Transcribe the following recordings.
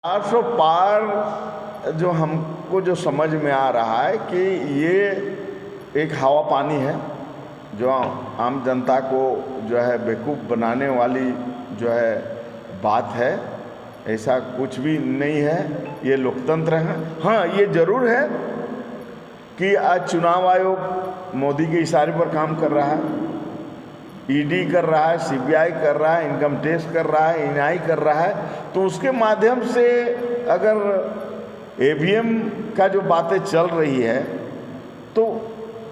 400 पार जो हमको जो समझ में आ रहा है कि ये एक हवा पानी है जो आम जनता को जो है बेवकूफ़ बनाने वाली जो है बात है। ऐसा कुछ भी नहीं है, ये लोकतंत्र है। हाँ, ये ज़रूर है कि आज चुनाव आयोग मोदी के इशारे पर काम कर रहा है, ईडी कर रहा है, सीबीआई कर रहा है, इनकम टैक्स कर रहा है, एनआई कर रहा है। तो उसके माध्यम से अगर ईवीएम का जो बातें चल रही है तो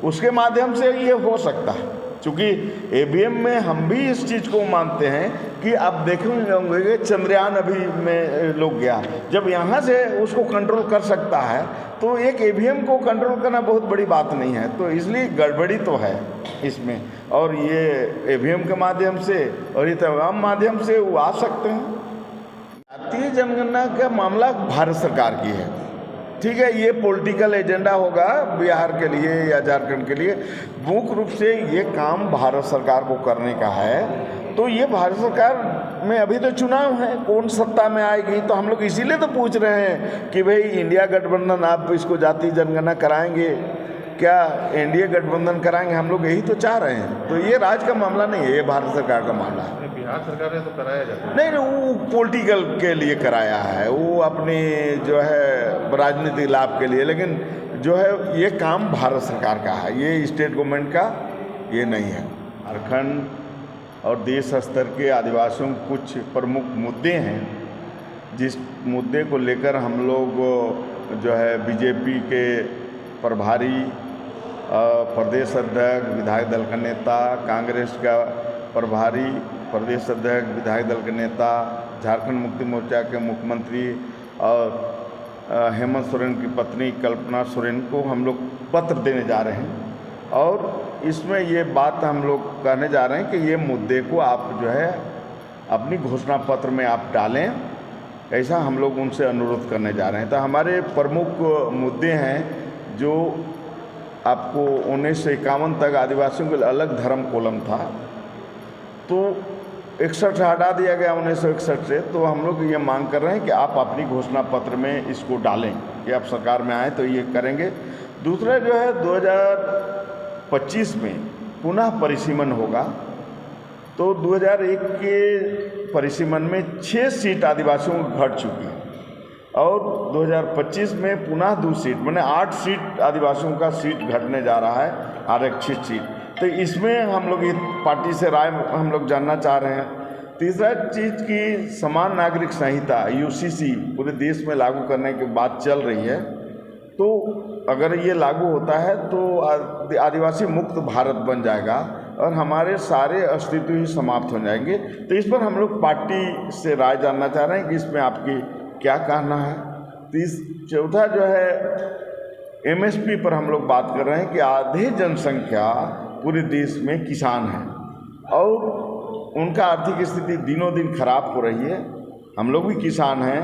उसके माध्यम से ये हो सकता है, क्योंकि ईवीएम में हम भी इस चीज़ को मानते हैं कि आप देखेंगे होंगे चंद्रयान अभी में लोग गया, जब यहाँ से उसको कंट्रोल कर सकता है तो एक ईवीएम को कंट्रोल करना बहुत बड़ी बात नहीं है। तो इसलिए गड़बड़ी तो है इसमें, और ये ईवीएम के माध्यम से और ये तमाम माध्यम से वो आ सकते हैं। जातीय जनगणना का मामला भारत सरकार की है, ठीक है। ये पॉलिटिकल एजेंडा होगा बिहार के लिए या झारखंड के लिए, मुख्य रूप से ये काम भारत सरकार को करने का है। तो ये भारत सरकार में अभी तो चुनाव है, कौन सत्ता में आएगी, तो हम लोग इसीलिए तो पूछ रहे हैं कि भाई इंडिया गठबंधन आप इसको जातीय जनगणना कराएंगे क्या, एनडीए गठबंधन कराएंगे, हम लोग यही तो चाह रहे हैं। तो ये राज्य का मामला नहीं है, ये भारत सरकार का मामला है। बिहार सरकार ने तो कराया जाता है। नहीं, वो पॉलिटिकल के लिए कराया है, वो अपनी जो है राजनीतिक लाभ के लिए, लेकिन जो है ये काम भारत सरकार का है, ये स्टेट गवर्नमेंट का ये नहीं है। झारखंड और देश स्तर के आदिवासियों के कुछ प्रमुख मुद्दे हैं, जिस मुद्दे को लेकर हम लोग जो है बीजेपी के प्रभारी, प्रदेश अध्यक्ष, विधायक दल का नेता, कांग्रेस का प्रभारी, प्रदेश अध्यक्ष, विधायक दल के नेता, झारखंड मुक्ति मोर्चा के मुख्यमंत्री और हेमंत सोरेन की पत्नी कल्पना सोरेन को हम लोग पत्र देने जा रहे हैं, और इसमें ये बात हम लोग कहने जा रहे हैं कि ये मुद्दे को आप जो है अपनी घोषणा पत्र में आप डालें, ऐसा हम लोग उनसे अनुरोध करने जा रहे हैं। तो हमारे प्रमुख मुद्दे हैं जो आपको 1951 तक आदिवासियों के लिए अलग धर्म कॉलम था, तो 61 हटा दिया गया 1961 से। तो हम लोग ये मांग कर रहे हैं कि आप अपनी घोषणा पत्र में इसको डालें कि आप सरकार में आए तो ये करेंगे। दूसरा जो है 2025 में पुनः परिसीमन होगा, तो 2001 के परिसीमन में 6 सीट आदिवासियों को घट चुकी है, और 2025 में पुनः 2 सीट, माने 8 सीट आदिवासियों का सीट घटने जा रहा है, आरक्षित सीट। तो इसमें हम लोग ये पार्टी से राय हम लोग जानना चाह रहे हैं। तीसरा चीज़ की समान नागरिक संहिता यूसीसी पूरे देश में लागू करने की बात चल रही है, तो अगर ये लागू होता है तो आदिवासी मुक्त भारत बन जाएगा और हमारे सारे अस्तित्व ही समाप्त हो जाएंगे। तो इस पर हम लोग पार्टी से राय जानना चाह रहे हैं कि इसमें आपकी क्या कहना है। चौथा जो है एमएसपी पर हम लोग बात कर रहे हैं कि आधी जनसंख्या पूरे देश में किसान है और उनका आर्थिक स्थिति दिनों दिन खराब हो रही है। हम लोग भी किसान हैं,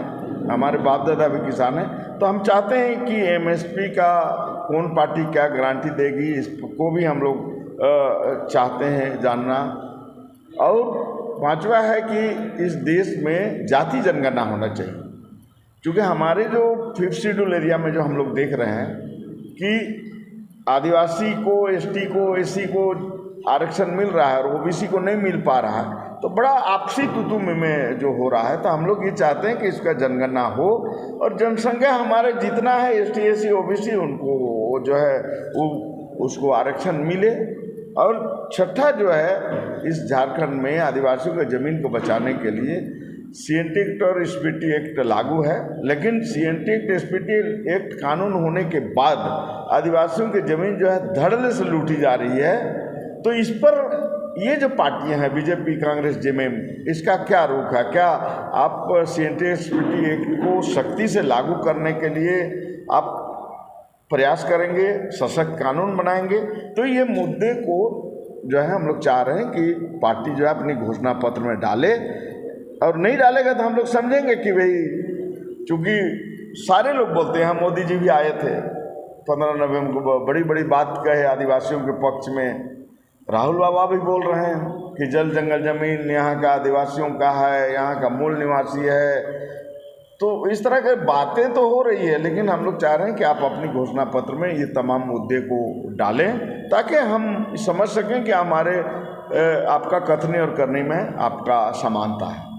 हमारे बाप दादा भी किसान हैं, तो हम चाहते हैं कि एमएसपी का कौन पार्टी क्या गारंटी देगी, इसको भी हम लोग चाहते हैं जानना। और पांचवा है कि इस देश में जाति जनगणना होना चाहिए, क्योंकि हमारे जो 5th शेड्यूल एरिया में जो हम लोग देख रहे हैं कि आदिवासी को, एसटी को, एससी को आरक्षण मिल रहा है और ओबीसी को नहीं मिल पा रहा है, तो बड़ा आपसी तुतुम में जो हो रहा है। तो हम लोग ये चाहते हैं कि इसका जनगणना हो और जनसंख्या हमारे जितना है एसटी, एससी, ओबीसी, उनको जो है वो उसको आरक्षण मिले। और छठा जो है, इस झारखंड में आदिवासियों के ज़मीन को बचाने के लिए सीएनटी एक्ट और एसपीटी एक्ट लागू है, लेकिन सीएनटी एक्ट, एसपीटी एक्ट कानून होने के बाद आदिवासियों की ज़मीन जो है धड़ल्ले से लूटी जा रही है। तो इस पर ये जो पार्टियां हैं बीजेपी, कांग्रेस, जेएमएम, इसका क्या रुख है? क्या आप सीएनटी एसपीटी एक्ट को सख्ती से लागू करने के लिए आप प्रयास करेंगे, सशक्त कानून बनाएंगे? तो ये मुद्दे को जो है हम लोग चाह रहे हैं कि पार्टी जो है अपनी घोषणा पत्र में डाले, और नहीं डालेगा तो हम लोग समझेंगे कि भाई, चूँकि सारे लोग बोलते हैं, मोदी जी भी आए थे 15 नवंबर को, बड़ी बड़ी बात कहे आदिवासियों के पक्ष में। राहुल बाबा भी बोल रहे हैं कि जल जंगल जमीन यहाँ का आदिवासियों का है, यहाँ का मूल निवासी है। तो इस तरह की बातें तो हो रही है, लेकिन हम लोग चाह रहे हैं कि आप अपनी घोषणा पत्र में ये तमाम मुद्दे को डालें ताकि हम समझ सकें कि हमारे आपका कथनी और करनी में आपका समानता है।